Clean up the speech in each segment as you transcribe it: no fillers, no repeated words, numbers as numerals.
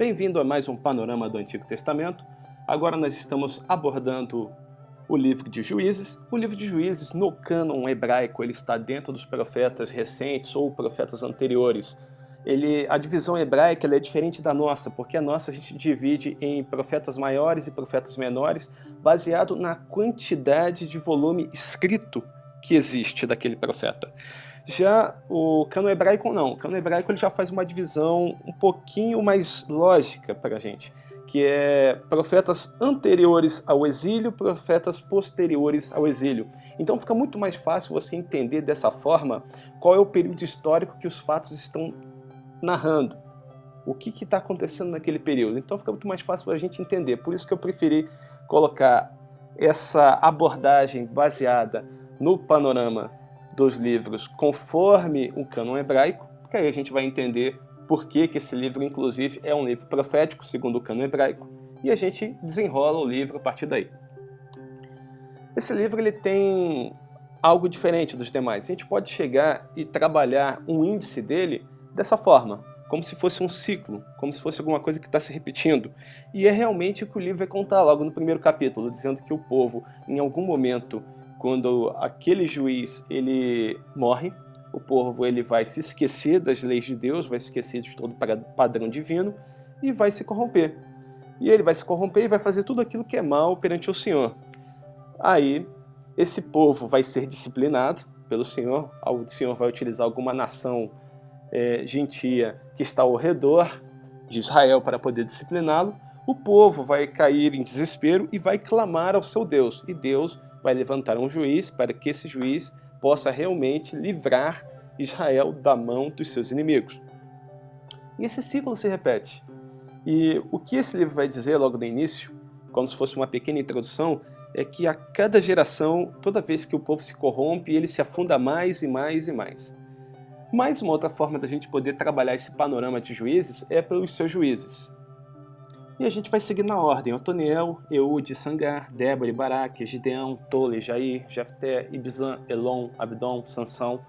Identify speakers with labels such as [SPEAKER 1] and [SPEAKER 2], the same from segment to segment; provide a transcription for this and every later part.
[SPEAKER 1] Bem-vindo a mais um panorama do Antigo Testamento. Agora nós estamos abordando o livro de Juízes. O livro de Juízes, no cânon hebraico, ele está dentro dos profetas recentes ou profetas anteriores. A divisão hebraica ela é diferente da nossa, porque a nossa a gente divide em profetas maiores e profetas menores, baseado na quantidade de volume escrito que existe daquele profeta. Já o cânon hebraico não. O cânon hebraico ele já faz uma divisão um pouquinho mais lógica para a gente, que é profetas anteriores ao exílio, profetas posteriores ao exílio. Então fica muito mais fácil você entender dessa forma qual é o período histórico que os fatos estão narrando. O que está acontecendo naquele período. Então fica muito mais fácil a gente entender. Por isso que eu preferi colocar essa abordagem baseada no panorama dos livros conforme o cânon hebraico, porque aí a gente vai entender por que esse livro, inclusive, é um livro profético, segundo o cânon hebraico, e a gente desenrola o livro a partir daí. Esse livro ele tem algo diferente dos demais. A gente pode chegar e trabalhar um índice dele dessa forma, como se fosse um ciclo, como se fosse alguma coisa que está se repetindo. E é realmente o que o livro vai contar logo no primeiro capítulo, dizendo que o povo, em algum momento, quando aquele juiz ele morre, o povo ele vai se esquecer das leis de Deus, vai se esquecer de todo padrão divino e vai se corromper. E ele vai se corromper e vai fazer tudo aquilo que é mal perante o Senhor. Aí, esse povo vai ser disciplinado pelo Senhor, o Senhor vai utilizar alguma nação gentia que está ao redor de Israel para poder discipliná-lo. O povo vai cair em desespero e vai clamar ao seu Deus. E Deus vai levantar um juiz para que esse juiz possa realmente livrar Israel da mão dos seus inimigos. E esse ciclo se repete. E o que esse livro vai dizer logo no início, como se fosse uma pequena introdução, é que a cada geração, toda vez que o povo se corrompe, ele se afunda mais e mais e mais. Mas uma outra forma da gente poder trabalhar esse panorama de juízes é pelos seus juízes. E a gente vai seguir na ordem: Otoniel, Eude, Sangar, Débora, Baraque, Gideão, Tole, Jair, Jefté, Ibzan, Elon, Abdom, Sansão.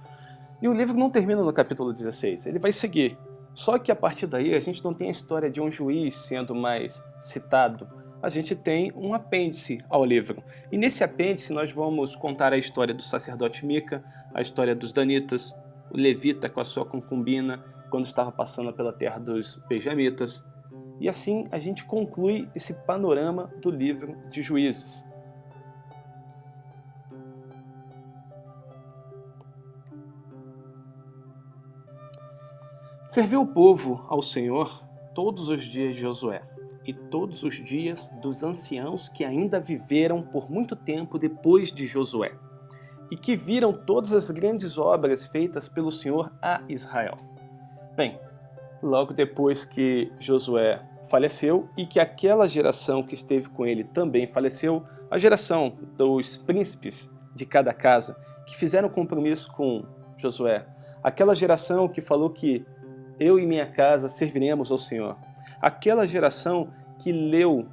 [SPEAKER 1] E o livro não termina no capítulo 16, ele vai seguir. Só que a partir daí a gente não tem a história de um juiz sendo mais citado, a gente tem um apêndice ao livro. E nesse apêndice nós vamos contar a história do sacerdote Mica, a história dos danitas, o levita com a sua concubina, quando estava passando pela terra dos benjamitas. E assim a gente conclui esse panorama do livro de Juízes. Serviu o povo ao Senhor todos os dias de Josué e todos os dias dos anciãos que ainda viveram por muito tempo depois de Josué e que viram todas as grandes obras feitas pelo Senhor a Israel. Bem, logo depois que Josué faleceu e que aquela geração que esteve com ele também faleceu, a geração dos príncipes de cada casa que fizeram compromisso com Josué, aquela geração que falou que eu e minha casa serviremos ao Senhor, aquela geração que leu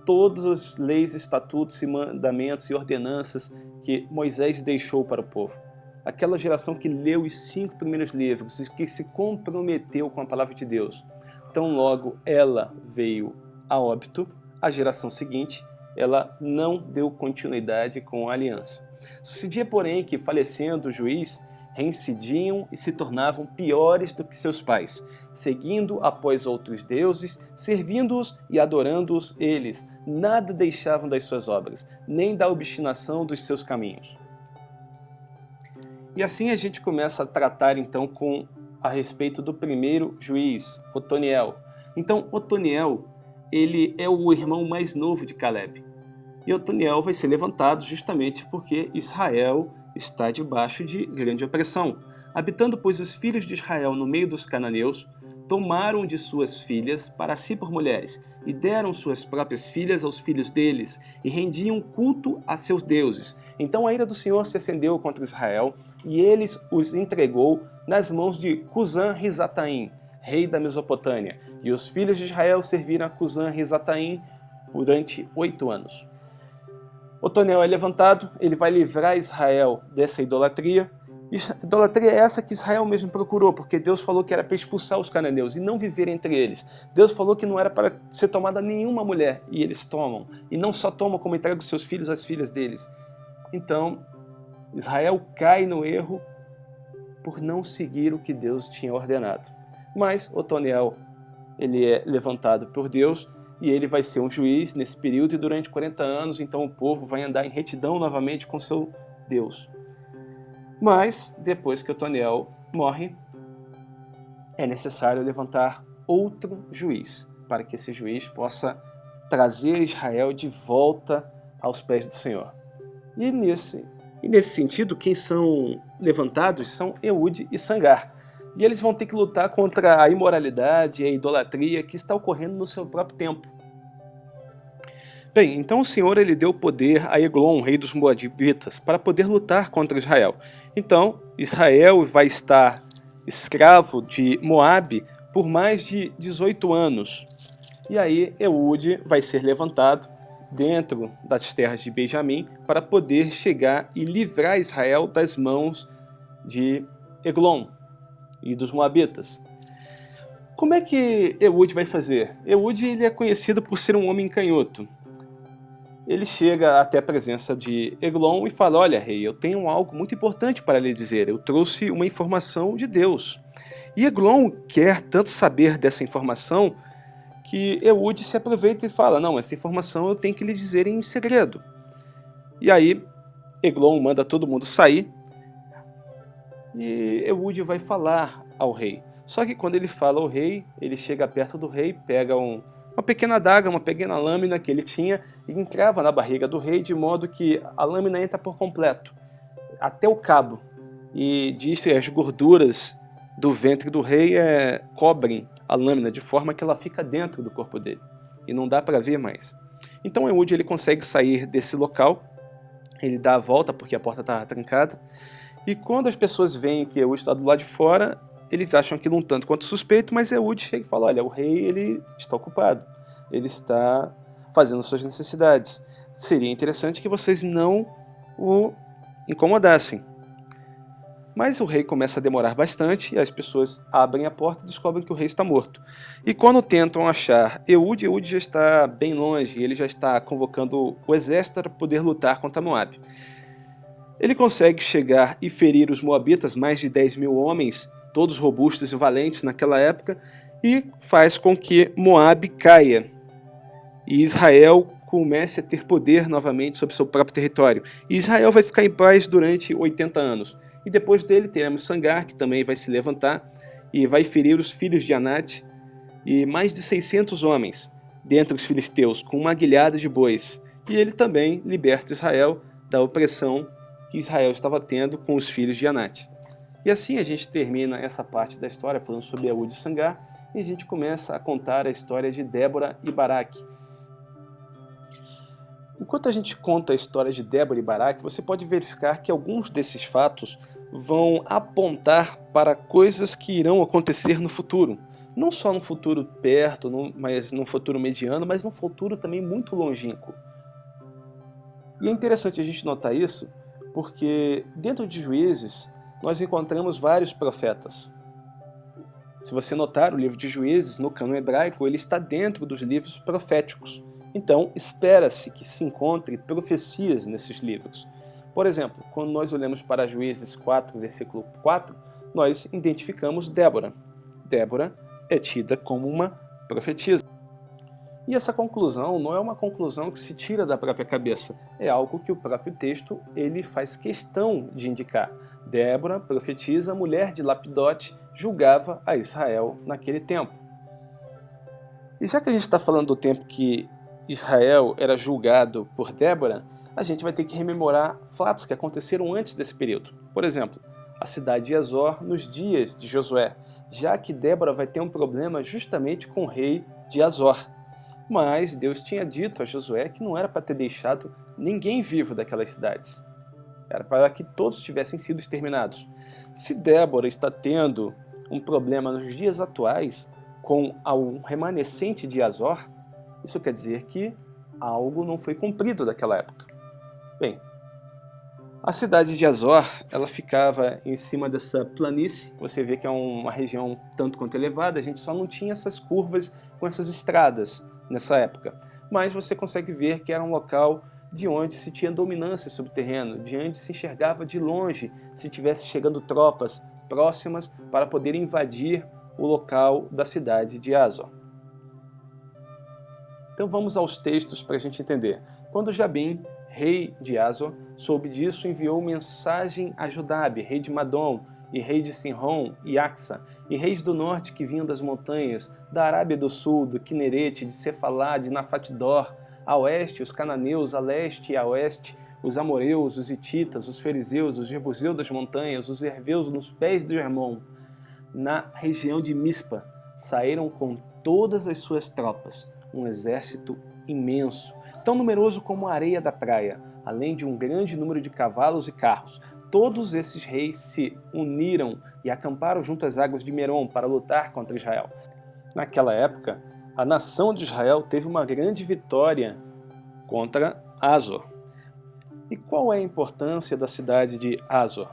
[SPEAKER 1] todas as leis, estatutos e mandamentos e ordenanças que Moisés deixou para o povo, aquela geração que leu os 5 primeiros livros e que se comprometeu com a palavra de Deus. Tão logo ela veio a óbito, a geração seguinte, ela não deu continuidade com a aliança. Sucedia, porém, que falecendo o juiz, reincidiam e se tornavam piores do que seus pais, seguindo após outros deuses, servindo-os e adorando-os eles, nada deixavam das suas obras, nem da obstinação dos seus caminhos. E assim a gente começa a tratar então a respeito do primeiro juiz, Otoniel. Então, Otoniel, ele é o irmão mais novo de Caleb. E Otoniel vai ser levantado justamente porque Israel está debaixo de grande opressão. Habitando, pois, os filhos de Israel no meio dos cananeus, tomaram de suas filhas para si por mulheres, e deram suas próprias filhas aos filhos deles, e rendiam culto a seus deuses. Então a ira do Senhor se acendeu contra Israel, e eles os entregou nas mãos de Cusã-Risataim, rei da Mesopotâmia. E os filhos de Israel serviram a Cusã-Risataim durante 8 anos. Otoniel é levantado, ele vai livrar Israel dessa idolatria, Idolatria é essa que Israel mesmo procurou, porque Deus falou que era para expulsar os cananeus e não viver entre eles. Deus falou que não era para ser tomada nenhuma mulher, e eles tomam. E não só tomam, como entregam os seus filhos às filhas deles. Então, Israel cai no erro por não seguir o que Deus tinha ordenado. Mas Otoniel, ele é levantado por Deus e ele vai ser um juiz nesse período e durante 40 anos, então o povo vai andar em retidão novamente com seu Deus. Mas, depois que Otoniel morre, é necessário levantar outro juiz, para que esse juiz possa trazer Israel de volta aos pés do Senhor. E nesse sentido, quem são levantados são Eude e Sangar. E eles vão ter que lutar contra a imoralidade e a idolatria que está ocorrendo no seu próprio tempo. Bem, então o Senhor ele deu poder a Eglon, rei dos Moabitas, para poder lutar contra Israel. Então, Israel vai estar escravo de Moabe por mais de 18 anos. E aí Eude vai ser levantado dentro das terras de Benjamim para poder chegar e livrar Israel das mãos de Eglon e dos Moabitas. Como é que Eude vai fazer? Eude ele é conhecido por ser um homem canhoto. Ele chega até a presença de Eglon e fala: olha, rei, eu tenho algo muito importante para lhe dizer. Eu trouxe uma informação de Deus. E Eglon quer tanto saber dessa informação que Eude se aproveita e fala: não, essa informação eu tenho que lhe dizer em segredo. E aí Eglon manda todo mundo sair e Eude vai falar ao rei. Só que quando ele fala ao rei, ele chega perto do rei, pega uma pequena adaga, uma pequena lâmina que ele tinha e encrava na barriga do rei, de modo que a lâmina entra por completo, até o cabo. E diz que as gorduras do ventre do rei cobrem a lâmina, de forma que ela fica dentro do corpo dele. E não dá para ver mais. Então Eude ele consegue sair desse local, ele dá a volta porque a porta estava trancada. E quando as pessoas veem que Eude está do lado de fora, eles acham aquilo um tanto quanto suspeito, mas Eude chega e fala: olha, o rei ele está ocupado, ele está fazendo suas necessidades. Seria interessante que vocês não o incomodassem. Mas o rei começa a demorar bastante e as pessoas abrem a porta e descobrem que o rei está morto. E quando tentam achar Eude já está bem longe, ele já está convocando o exército para poder lutar contra Moabe. Ele consegue chegar e ferir os moabitas, mais de 10 mil homens, todos robustos e valentes naquela época, e faz com que Moabe caia e Israel comece a ter poder novamente sobre seu próprio território. E Israel vai ficar em paz durante 80 anos. E depois dele teremos Sangar, que também vai se levantar e vai ferir os filhos de Anate e mais de 600 homens dentre os filisteus, com uma guilhada de bois. E ele também liberta Israel da opressão que Israel estava tendo com os filhos de Anate. E assim a gente termina essa parte da história falando sobre Eude e Sangar, e a gente começa a contar a história de Débora e Baraque. Enquanto a gente conta a história de Débora e Baraque, você pode verificar que alguns desses fatos vão apontar para coisas que irão acontecer no futuro. Não só no futuro perto, mas no futuro mediano, mas no futuro também muito longínquo. E é interessante a gente notar isso, porque dentro de Juízes nós encontramos vários profetas. Se você notar, o livro de Juízes, no cânon hebraico, ele está dentro dos livros proféticos. Então, espera-se que se encontre profecias nesses livros. Por exemplo, quando nós olhamos para Juízes 4, versículo 4, nós identificamos Débora. Débora é tida como uma profetisa. E essa conclusão não é uma conclusão que se tira da própria cabeça, é algo que o próprio texto ele faz questão de indicar. Débora, profetisa, mulher de Lapidote, julgava a Israel naquele tempo. E já que a gente está falando do tempo que Israel era julgado por Débora, a gente vai ter que rememorar fatos que aconteceram antes desse período. Por exemplo, a cidade de Azor nos dias de Josué, já que Débora vai ter um problema justamente com o rei de Azor. Mas Deus tinha dito a Josué que não era para ter deixado ninguém vivo daquelas cidades. Era para que todos tivessem sido exterminados. Se Débora está tendo um problema nos dias atuais com o remanescente de Azor, isso quer dizer que algo não foi cumprido daquela época. Bem, A cidade de Azor, ela ficava em cima dessa planície. Você vê que é uma região tanto quanto elevada, a gente só não tinha essas curvas com essas estradas nessa época. Mas você consegue ver que era um local de onde se tinha dominância sobre o terreno, de onde se enxergava de longe se tivesse chegando tropas próximas para poder invadir o local da cidade de Azor. Então vamos aos textos para a gente entender. Quando Jabim, rei de Azor, soube disso, enviou mensagem a Jodabe, rei de Madom, e rei de Sinrom e Axa, e reis do norte que vinham das montanhas, da Arábia do sul, do Quinerete, de Cefalá, de Nafatdor, a oeste os cananeus, a leste e a oeste, os amoreus, os hititas, os fariseus, os jebuseus das montanhas, os herveus nos pés do Hermon, na região de Mispa, saíram com todas as suas tropas, um exército imenso, tão numeroso como a areia da praia, além de um grande número de cavalos e carros. Todos esses reis se uniram e acamparam junto às águas de Merom para lutar contra Israel. Naquela época, a nação de Israel teve uma grande vitória contra Azor. E qual é a importância da cidade de Azor?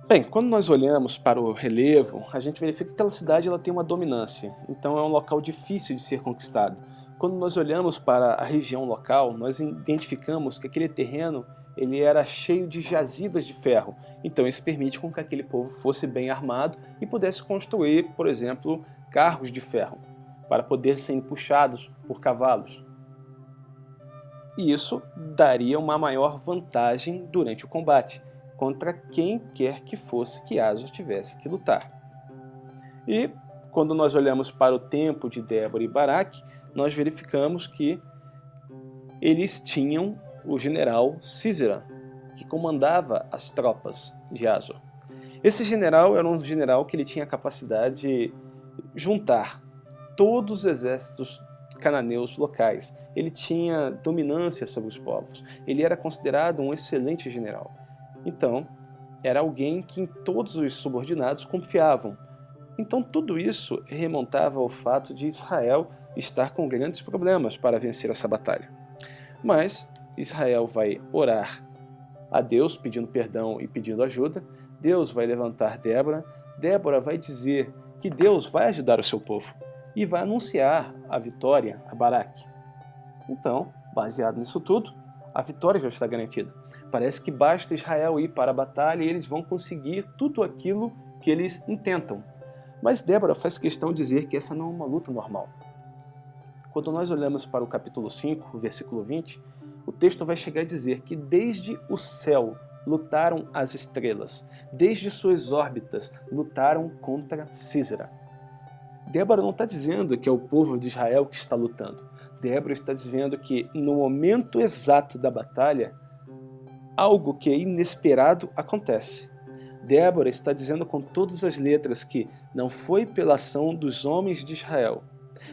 [SPEAKER 1] Bem, quando nós olhamos para o relevo, a gente verifica que aquela cidade ela tem uma dominância, então é um local difícil de ser conquistado. Quando nós olhamos para a região local, nós identificamos que aquele terreno ele era cheio de jazidas de ferro, então isso permite com que aquele povo fosse bem armado e pudesse construir, por exemplo, carros de ferro, para poder serem puxados por cavalos. E isso daria uma maior vantagem durante o combate, contra quem quer que fosse que Azor tivesse que lutar. E quando nós olhamos para o tempo de Débora e Baraque, nós verificamos que eles tinham o general Sísera, que comandava as tropas de Azor. Esse general era um general que ele tinha a capacidade de juntar todos os exércitos cananeus locais. Ele tinha dominância sobre os povos. Ele era considerado um excelente general. Então, era alguém que em todos os subordinados confiavam. Então, tudo isso remontava ao fato de Israel estar com grandes problemas para vencer essa batalha. Mas Israel vai orar a Deus, pedindo perdão e pedindo ajuda. Deus vai levantar Débora. Débora vai dizer que Deus vai ajudar o seu povo e vai anunciar a vitória a Baraque. Então, baseado nisso tudo, a vitória já está garantida. Parece que basta Israel ir para a batalha e eles vão conseguir tudo aquilo que eles intentam. Mas Débora faz questão de dizer que essa não é uma luta normal. Quando nós olhamos para o capítulo 5, versículo 20, o texto vai chegar a dizer que desde o céu lutaram as estrelas, desde suas órbitas lutaram contra Sísera. Débora não está dizendo que é o povo de Israel que está lutando. Débora está dizendo que no momento exato da batalha, algo que é inesperado acontece. Débora está dizendo com todas as letras que não foi pela ação dos homens de Israel,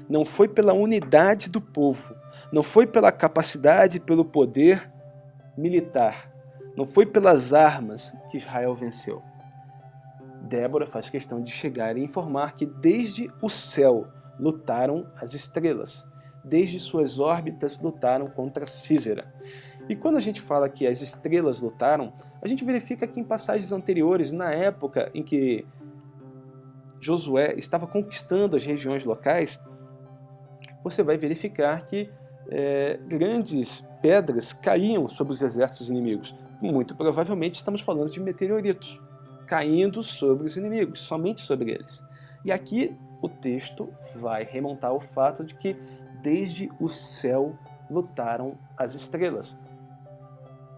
[SPEAKER 1] não foi pela unidade do povo, não foi pela capacidade e pelo poder militar, não foi pelas armas que Israel venceu. Débora faz questão de chegar e informar que desde o céu lutaram as estrelas, desde suas órbitas lutaram contra Sísera. E quando a gente fala que as estrelas lutaram, a gente verifica que em passagens anteriores, na época em que Josué estava conquistando as regiões locais, você vai verificar que grandes pedras caíam sobre os exércitos inimigos. Muito provavelmente estamos falando de meteoritos caindo sobre os inimigos, somente sobre eles. E aqui o texto vai remontar ao fato de que desde o céu lutaram as estrelas.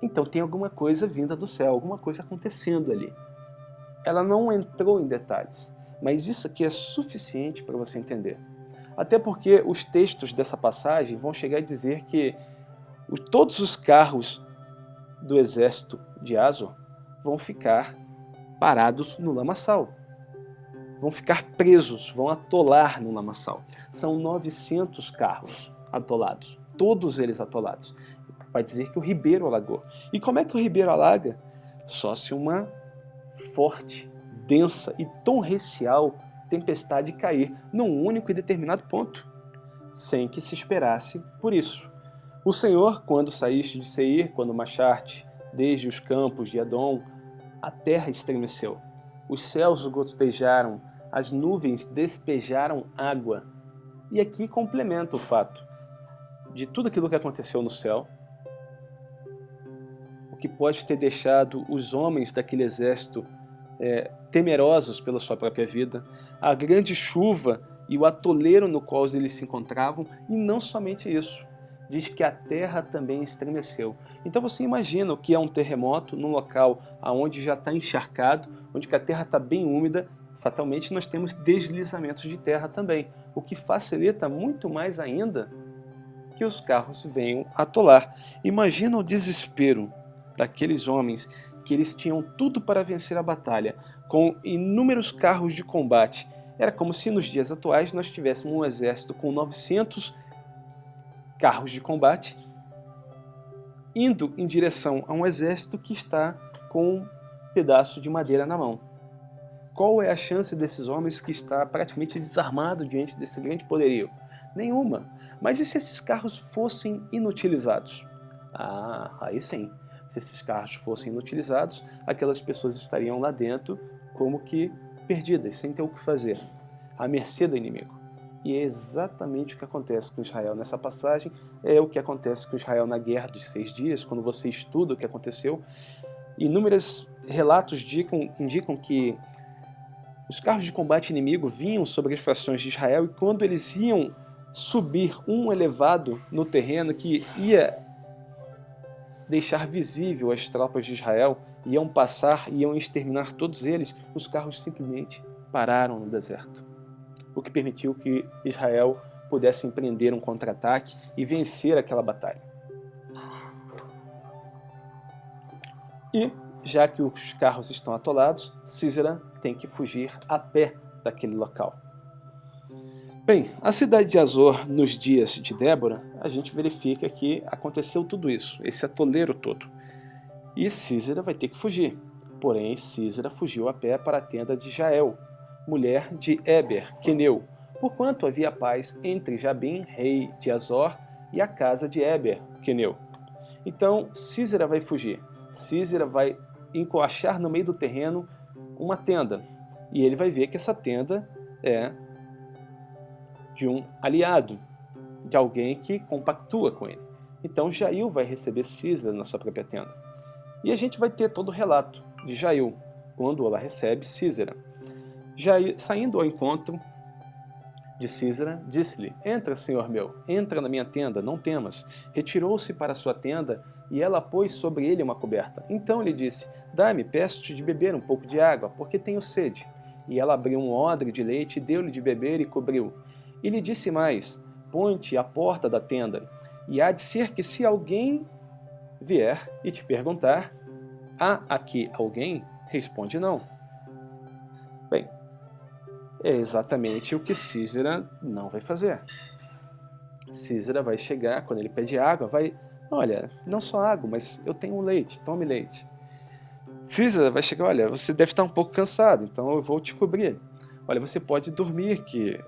[SPEAKER 1] Então tem alguma coisa vinda do céu, alguma coisa acontecendo ali. Ela não entrou em detalhes, mas isso aqui é suficiente para você entender. Até porque os textos dessa passagem vão chegar a dizer que todos os carros do exército de Azor vão ficar parados no lamaçal. Vão ficar presos, vão atolar no lamaçal. São 900 carros atolados, todos eles atolados. Vai dizer que o ribeiro alagou. E como é que o ribeiro alaga? Só se uma forte, densa e torrencial tempestade cair num único e determinado ponto, sem que se esperasse por isso. O Senhor, quando saíste de Seir, quando marchaste desde os campos de Edom, a terra estremeceu. Os céus gotejaram, as nuvens despejaram água. E aqui complementa o fato de tudo aquilo que aconteceu no céu, o que pode ter deixado os homens daquele exército temerosos pela sua própria vida, a grande chuva e o atoleiro no qual eles se encontravam, e não somente isso, diz que a terra também estremeceu. Então você imagina o que é um terremoto num local onde já está encharcado, onde a terra está bem úmida. Fatalmente nós temos deslizamentos de terra também, o que facilita muito mais ainda que os carros venham atolar. Imagina o desespero daqueles homens, que eles tinham tudo para vencer a batalha, com inúmeros carros de combate. Era como se nos dias atuais nós tivéssemos um exército com 900 carros de combate indo em direção a um exército que está com um pedaço de madeira na mão. Qual é a chance desses homens que está praticamente desarmado diante desse grande poderio? Nenhuma. Mas e se esses carros fossem inutilizados? Aí sim. Se esses carros fossem inutilizados, aquelas pessoas estariam lá dentro como que perdidas, sem ter o que fazer, à mercê do inimigo. E é exatamente o que acontece com Israel nessa passagem, é o que acontece com Israel na Guerra dos 6 Dias, quando você estuda o que aconteceu. Inúmeros relatos indicam que os carros de combate inimigo vinham sobre as frações de Israel, e quando eles iam subir um elevado no terreno que ia deixar visível as tropas de Israel, iam passar, iam exterminar todos eles, os carros simplesmente pararam no deserto. O que permitiu que Israel pudesse empreender um contra-ataque e vencer aquela batalha. E, já que os carros estão atolados, Sísera tem que fugir a pé daquele local. Bem, a cidade de Azor, nos dias de Débora, a gente verifica que aconteceu tudo isso, esse atoleiro todo. E Sísera vai ter que fugir. Porém, Sísera fugiu a pé para a tenda de Jael, mulher de Eber, queneu, porquanto havia paz entre Jabim, rei de Azor, e a casa de Eber, queneu. Então, Sísera vai fugir. Sísera vai encoachar no meio do terreno uma tenda. E ele vai ver que essa tenda é de um aliado, de alguém que compactua com ele. Então Jael vai receber Sísera na sua própria tenda. E a gente vai ter todo o relato de Jael, quando ela recebe Sísera. Saindo ao encontro de Sísera, disse-lhe: "Entra, senhor meu, entra na minha tenda, não temas." Retirou-se para sua tenda, e ela pôs sobre ele uma coberta. Então lhe disse: "Dá-me, peço-te de beber um pouco de água, porque tenho sede." E ela abriu um odre de leite, deu-lhe de beber e cobriu. E lhe disse mais: "Põe-te à porta da tenda, e há de ser que se alguém vier e te perguntar: há aqui alguém? Responde não." Bem, é exatamente o que Sísera não vai fazer. Sísera vai chegar, quando ele pede água, olha, não só água, mas eu tenho leite, tome leite. Sísera vai chegar: olha, você deve estar um pouco cansado, então eu vou te cobrir. Olha, você pode dormir, que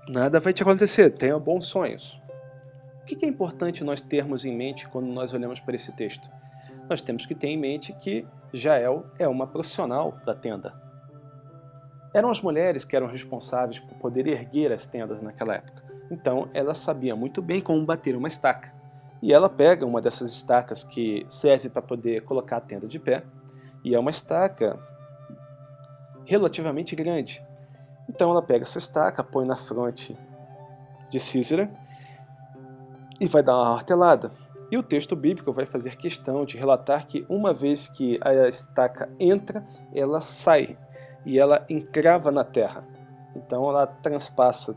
[SPEAKER 1] nada vai te acontecer, tenha bons sonhos. O que é importante nós termos em mente quando nós olhamos para esse texto? Nós temos que ter em mente que Jael é uma profissional da tenda. Eram as mulheres que eram responsáveis por poder erguer as tendas naquela época. Então ela sabia muito bem como bater uma estaca. E ela pega uma dessas estacas que serve para poder colocar a tenda de pé, e é uma estaca relativamente grande. Então ela pega essa estaca, põe na fronte de Sísera e vai dar uma martelada. E o texto bíblico vai fazer questão de relatar que uma vez que a estaca entra, ela sai e ela encrava na terra. Então ela transpassa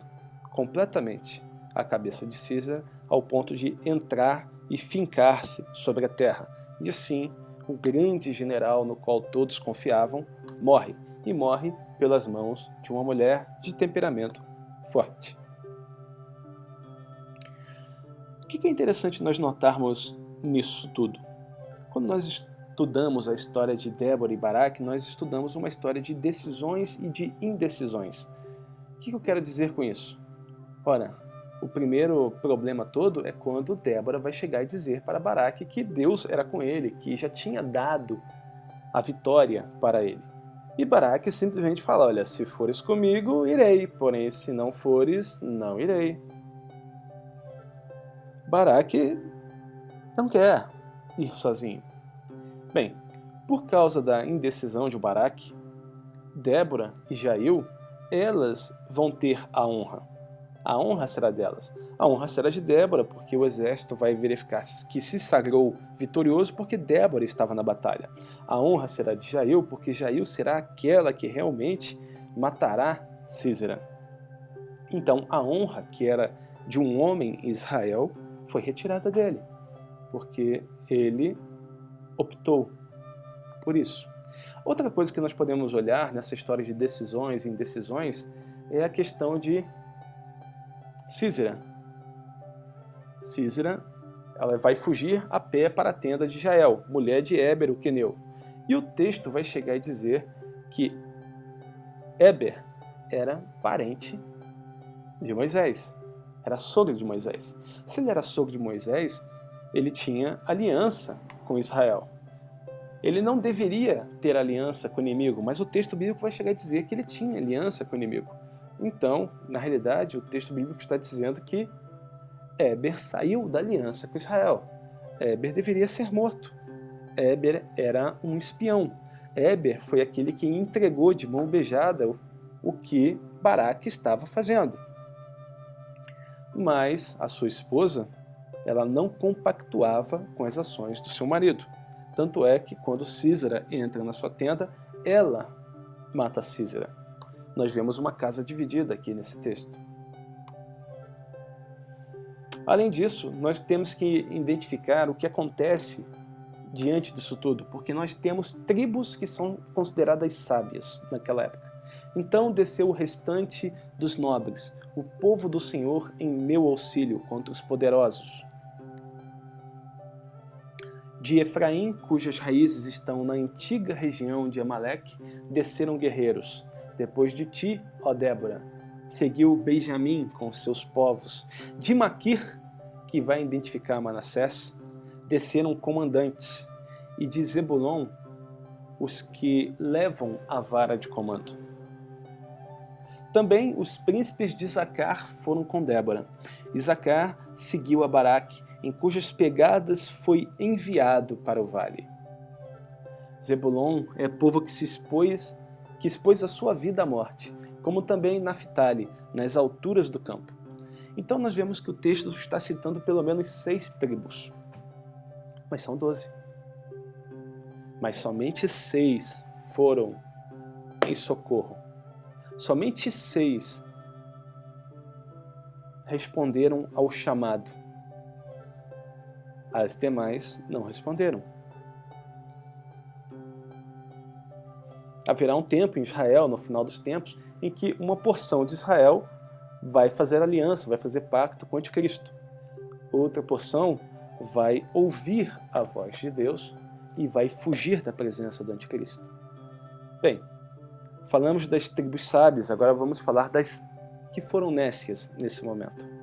[SPEAKER 1] completamente a cabeça de Sísera ao ponto de entrar e fincar-se sobre a terra. E assim, o grande general no qual todos confiavam morre, e morre pelas mãos de uma mulher de temperamento forte. O que é interessante nós notarmos nisso tudo? Quando nós estudamos a história de Débora e Baraque, nós estudamos uma história de decisões e de indecisões. O que eu quero dizer com isso? Ora, O primeiro problema todo é quando Débora vai chegar e dizer para Baraque que Deus era com ele, que já tinha dado a vitória para ele. E Baraque simplesmente fala, olha, se fores comigo, irei, porém se não fores, não irei. Baraque não quer ir sozinho. Bem, por causa da indecisão de Baraque, Débora e Jail, elas vão ter a honra. A honra será delas. A honra será de Débora, porque o exército vai verificar que se sagrou vitorioso porque Débora estava na batalha. A honra será de Jail, porque Jail será aquela que realmente matará Sísera. Então, a honra que era de um homem em Israel foi retirada dele, porque ele optou por isso. Outra coisa que nós podemos olhar nessa história de decisões e indecisões é a questão de Sísera. Sísera, ela vai fugir a pé para a tenda de Jael, mulher de Éber, o queneu. E o texto vai chegar e dizer que Éber era parente de Moisés, era sogro de Moisés. Se ele era sogro de Moisés, ele tinha aliança com Israel. Ele não deveria ter aliança com o inimigo, mas o texto bíblico vai chegar a dizer que ele tinha aliança com o inimigo. Então, na realidade, o texto bíblico está dizendo que Éber saiu da aliança com Israel. Éber deveria ser morto. Éber era um espião. Éber foi aquele que entregou de mão beijada o que Baraque estava fazendo. Mas a sua esposa, ela não compactuava com as ações do seu marido. Tanto é que quando Sísera entra na sua tenda, ela mata Sísera. Nós vemos uma casa dividida aqui nesse texto. Além disso, nós temos que identificar o que acontece diante disso tudo, porque nós temos tribos que são consideradas sábias naquela época. Então desceu o restante dos nobres, o povo do Senhor em meu auxílio contra os poderosos. De Efraim, cujas raízes estão na antiga região de Amaleque, desceram guerreiros. Depois de ti, ó Débora, seguiu Benjamim com seus povos. De Maquir, que vai identificar Manassés, desceram comandantes. E de Zebulon, os que levam a vara de comando. Também os príncipes de Isacar foram com Débora. Isacar seguiu a Baraque, em cujas pegadas foi enviado para o vale. Zebulon é povo que expôs a sua vida à morte, como também Naftali, nas alturas do campo. Então nós vemos que o texto está citando pelo menos 6 tribos, mas são 12. Mas somente 6 foram em socorro. Somente 6 responderam ao chamado. As demais não responderam. Haverá um tempo em Israel, no final dos tempos, em que uma porção de Israel vai fazer aliança, vai fazer pacto com o anticristo. Outra porção vai ouvir a voz de Deus e vai fugir da presença do anticristo. Bem, falamos das tribos sábias, agora vamos falar das que foram nécias nesse momento.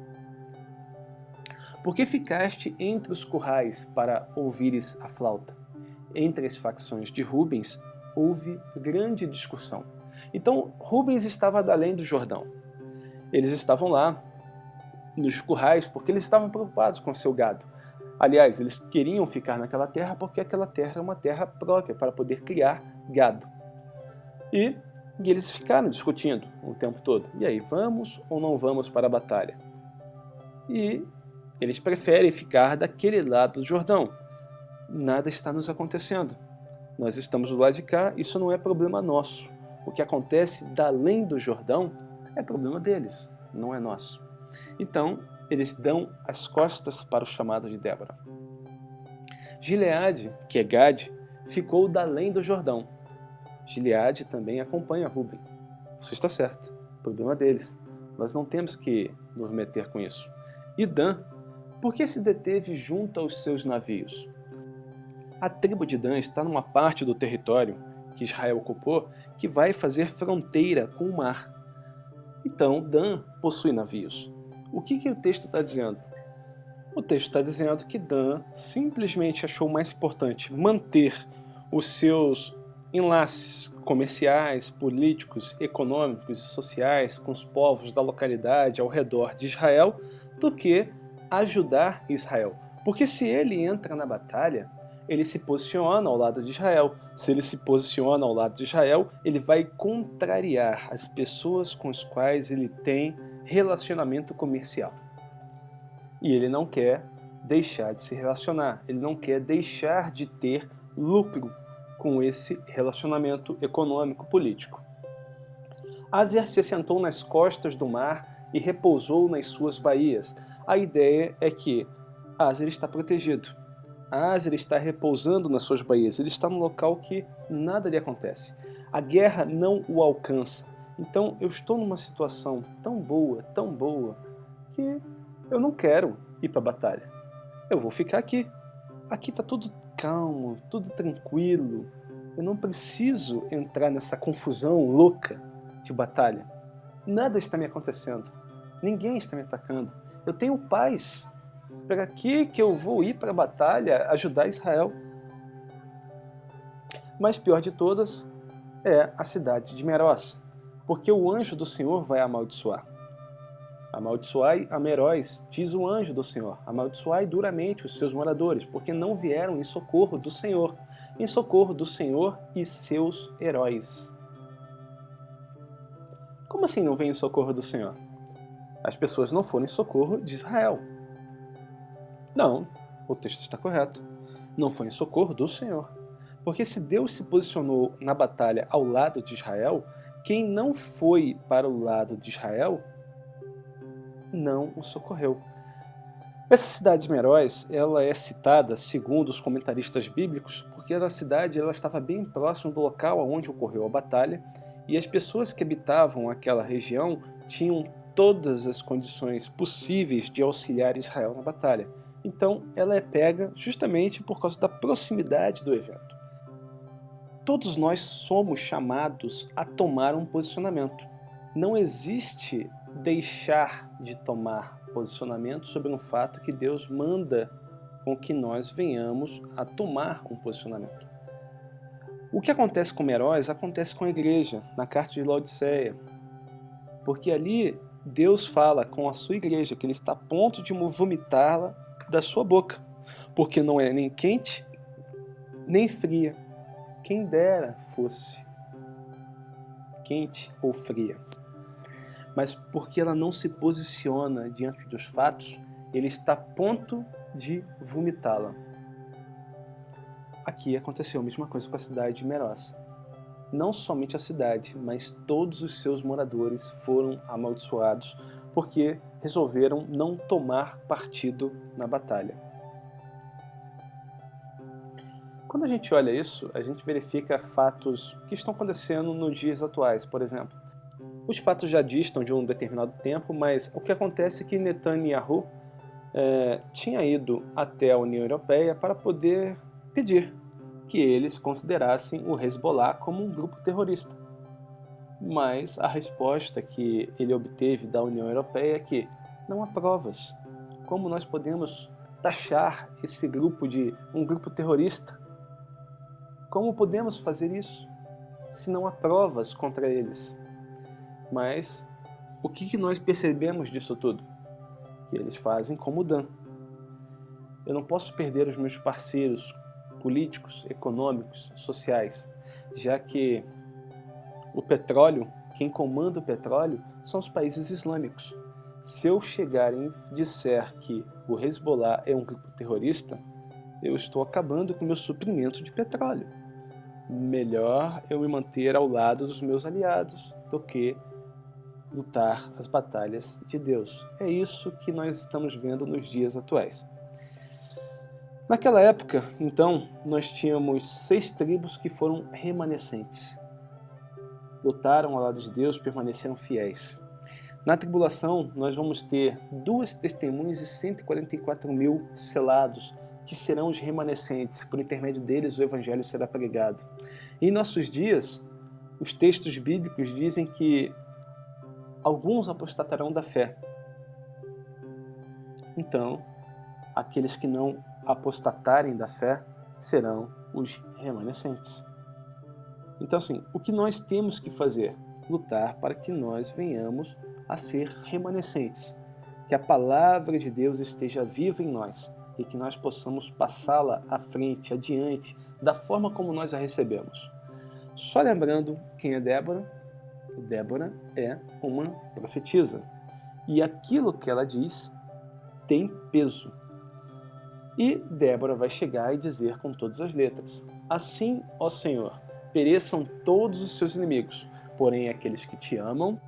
[SPEAKER 1] Por que ficaste entre os currais para ouvires a flauta? Entre as facções de Rubens houve grande discussão. Então Rubens estava além do Jordão. Eles estavam lá nos currais porque eles estavam preocupados com o seu gado. Aliás, eles queriam ficar naquela terra porque aquela terra é uma terra própria para poder criar gado. E eles ficaram discutindo o tempo todo. E aí, vamos ou não vamos para a batalha? E eles preferem ficar daquele lado do Jordão. Nada está nos acontecendo. Nós estamos do lado de cá, isso não é problema nosso. O que acontece da além do Jordão é problema deles, não é nosso. Então, eles dão as costas para o chamado de Débora. Gileade, que é Gade, ficou da além do Jordão. Gileade também acompanha Ruben. Isso está certo, problema deles. Nós não temos que nos meter com isso. E Dan, por que se deteve junto aos seus navios? A tribo de Dan está numa parte do território que Israel ocupou que vai fazer fronteira com o mar. Então Dan possui navios. O que o texto está dizendo? O texto está dizendo que Dan simplesmente achou mais importante manter os seus enlaces comerciais, políticos, econômicos e sociais com os povos da localidade ao redor de Israel do que ajudar Israel. Porque se ele entra na batalha, ele se posiciona ao lado de Israel. Se ele se posiciona ao lado de Israel, ele vai contrariar as pessoas com as quais ele tem relacionamento comercial. E ele não quer deixar de se relacionar, ele não quer deixar de ter lucro com esse relacionamento econômico-político. Aser se assentou nas costas do mar e repousou nas suas baías. A ideia é que Aser está protegido. Aser está repousando nas suas baías, ele está num local que nada lhe acontece. A guerra não o alcança. Então eu estou numa situação tão boa, que eu não quero ir para a batalha. Eu vou ficar aqui. Aqui está tudo calmo, tudo tranquilo. Eu não preciso entrar nessa confusão louca de batalha. Nada está me acontecendo. Ninguém está me atacando. Eu tenho paz. Para que eu vou ir para a batalha ajudar Israel? Mas pior de todas é a cidade de Meroz, porque o anjo do Senhor vai amaldiçoar. Amaldiçoai a Meroz, diz o anjo do Senhor, amaldiçoai duramente os seus moradores, porque não vieram em socorro do Senhor e seus heróis. Como assim não vem em socorro do Senhor? As pessoas não foram em socorro de Israel. Não, o texto está correto. Não foi em socorro do Senhor. Porque se Deus se posicionou na batalha ao lado de Israel, quem não foi para o lado de Israel não o socorreu. Essa cidade de Meroz, ela é citada, segundo os comentaristas bíblicos, porque a cidade ela estava bem próxima do local onde ocorreu a batalha e as pessoas que habitavam aquela região tinham todas as condições possíveis de auxiliar Israel na batalha. Então, ela é pega justamente por causa da proximidade do evento. Todos nós somos chamados a tomar um posicionamento. Não existe deixar de tomar posicionamento sobre um fato que Deus manda com que nós venhamos a tomar um posicionamento. O que acontece com Meroz acontece com a igreja, na carta de Laodiceia. Porque ali Deus fala com a sua igreja que Ele está a ponto de vomitá-la da sua boca. Porque não é nem quente, nem fria. Quem dera fosse quente ou fria. Mas porque ela não se posiciona diante dos fatos, Ele está a ponto de vomitá-la. Aqui aconteceu a mesma coisa com a cidade de Meroz. Não somente a cidade, mas todos os seus moradores foram amaldiçoados porque resolveram não tomar partido na batalha. Quando a gente olha isso, a gente verifica fatos que estão acontecendo nos dias atuais, por exemplo. Os fatos já distam de um determinado tempo, mas o que acontece é que Netanyahu tinha ido até a União Europeia para poder pedir que eles considerassem o Hezbollah como um grupo terrorista. Mas a resposta que ele obteve da União Europeia é que não há provas. Como nós podemos taxar esse grupo de um grupo terrorista? Como podemos fazer isso se não há provas contra eles? Mas o que nós percebemos disso tudo? Que eles fazem como Dan. Eu não posso perder os meus parceiros políticos, econômicos, sociais, já que o petróleo, quem comanda o petróleo, são os países islâmicos. Se eu chegar e disser que o Hezbollah é um grupo terrorista, eu estou acabando com o meu suprimento de petróleo. Melhor eu me manter ao lado dos meus aliados do que lutar as batalhas de Deus. É isso que nós estamos vendo nos dias atuais. Naquela época, então, nós tínhamos 6 tribos que foram remanescentes. Lutaram ao lado de Deus, permaneceram fiéis. Na tribulação, nós vamos ter 2 testemunhas e 144.000 selados, que serão os remanescentes. Por intermédio deles, o evangelho será pregado. E em nossos dias, os textos bíblicos dizem que alguns apostatarão da fé. Então, aqueles que não apostatarem da fé serão os remanescentes. Então, assim, o que nós temos que fazer? Lutar para que nós venhamos a ser remanescentes. Que a palavra de Deus esteja viva em nós e que nós possamos passá-la à frente, adiante, da forma como nós a recebemos. Só lembrando quem é Débora. Débora é uma profetisa. E aquilo que ela diz tem peso. E Débora vai chegar e dizer com todas as letras: assim, ó Senhor, pereçam todos os seus inimigos, porém aqueles que te amam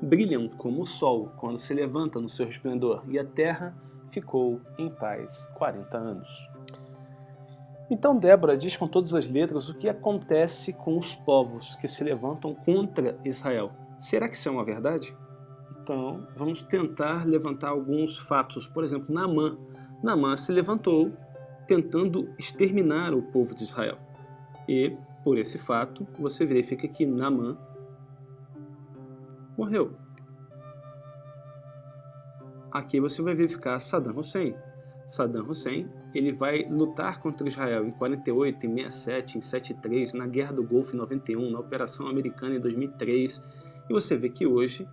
[SPEAKER 1] brilham como o sol quando se levanta no seu resplendor, e a terra ficou em paz 40 anos. Então Débora diz com todas as letras o que acontece com os povos que se levantam contra Israel. Será que isso é uma verdade? Então vamos tentar levantar alguns fatos. Por exemplo, Naamã. Naamã se levantou tentando exterminar o povo de Israel. E, por esse fato, você verifica que Naamã morreu. Aqui você vai verificar Saddam Hussein. Saddam Hussein, ele vai lutar contra Israel em 48, em 67, em 73, na Guerra do Golfo em 91, na Operação Americana em 2003. E você vê que hoje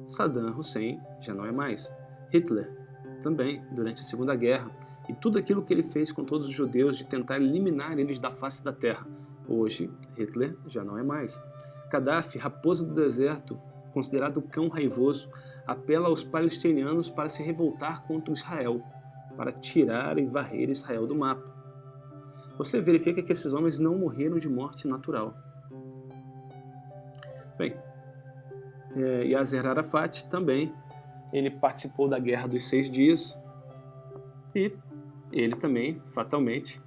[SPEAKER 1] Saddam Hussein já não é mais. Hitler também, durante a Segunda Guerra. E tudo aquilo que ele fez com todos os judeus de tentar eliminar eles da face da terra. Hoje, Hitler já não é mais. Gaddafi, raposa do deserto, considerado cão raivoso, apela aos palestinianos para se revoltar contra Israel, para tirar e varrer Israel do mapa. Você verifica que esses homens não morreram de morte natural. Bem, Yasser Arafat também, ele participou da Guerra dos 6 Dias e ele também, fatalmente,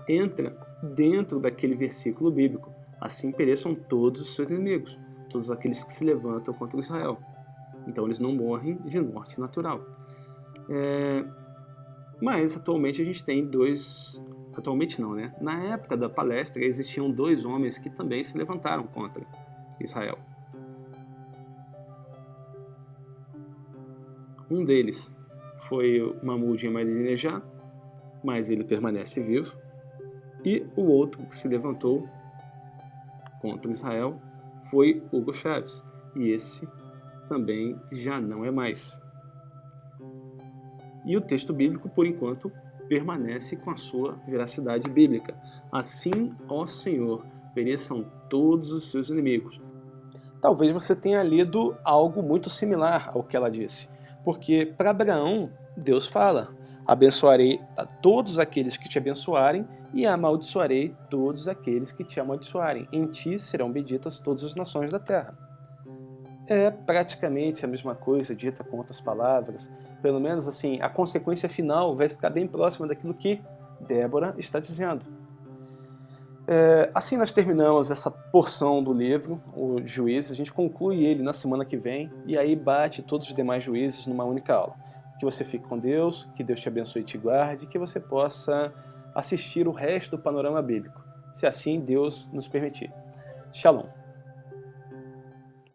[SPEAKER 1] entra dentro daquele versículo bíblico. Assim pereçam todos os seus inimigos, todos aqueles que se levantam contra Israel. Então eles não morrem de morte natural. Mas atualmente a gente tem dois... Atualmente não, né? Na época da palestra existiam 2 homens que também se levantaram contra Israel. Um deles foi o Mahmoud Ahmadinejad, mas ele permanece vivo. E o outro que se levantou contra Israel foi Hugo Chávez. E esse também já não é mais. E o texto bíblico, por enquanto, permanece com a sua veracidade bíblica. Assim, ó Senhor, pereçam todos os seus inimigos. Talvez você tenha lido algo muito similar ao que ela disse. Porque para Abraão, Deus fala: abençoarei a todos aqueles que te abençoarem e amaldiçoarei todos aqueles que te amaldiçoarem. Em ti serão benditas todas as nações da terra. É praticamente a mesma coisa dita com outras palavras. Pelo menos assim, a consequência final vai ficar bem próxima daquilo que Débora está dizendo. Assim nós terminamos essa porção do livro, o Juízes. A gente conclui ele na semana que vem e aí bate todos os demais juízes numa única aula. Que você fique com Deus, que Deus te abençoe e te guarde, que você possa assistir o resto do panorama bíblico, se assim Deus nos permitir. Shalom.